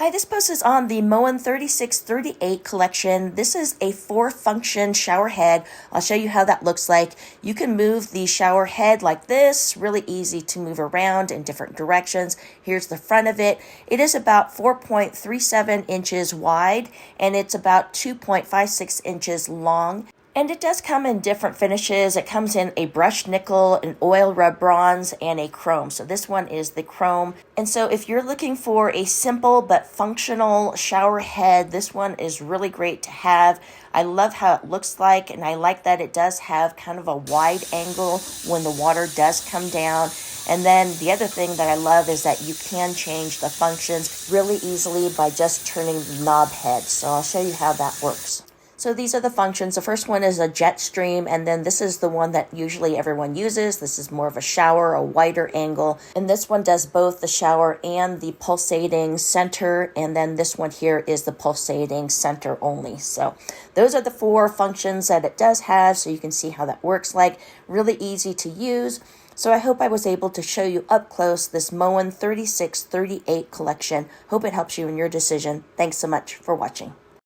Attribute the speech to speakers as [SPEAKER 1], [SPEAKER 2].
[SPEAKER 1] Hi, this post is on the Moen 3638 collection. This is a 4-function shower head. I'll show you how that looks like. You can move the shower head like this, really easy to move around in different directions. Here's the front of it. It is about 4.37 inches wide, and it's about 2.56 inches long. And it does come in different finishes. It comes in a brushed nickel, an oil rub bronze, and a chrome. So this one is the chrome. And so if you're looking for a simple but functional shower head, this one is really great to have. I love how it looks like, and I like that it does have kind of a wide angle when the water does come down. And then the other thing that I love is that you can change the functions really easily by just turning the knob head. So I'll show you how that works. So these are the functions. The first one is a jet stream, and then this is the one that usually everyone uses. This is more of a shower, a wider angle. And this one does both the shower and the pulsating center. And then this one here is the pulsating center only. So those are the 4 functions that it does have. So you can see how that works like. Really easy to use. So I hope I was able to show you up close this Moen 3638 collection. Hope it helps you in your decision. Thanks so much for watching.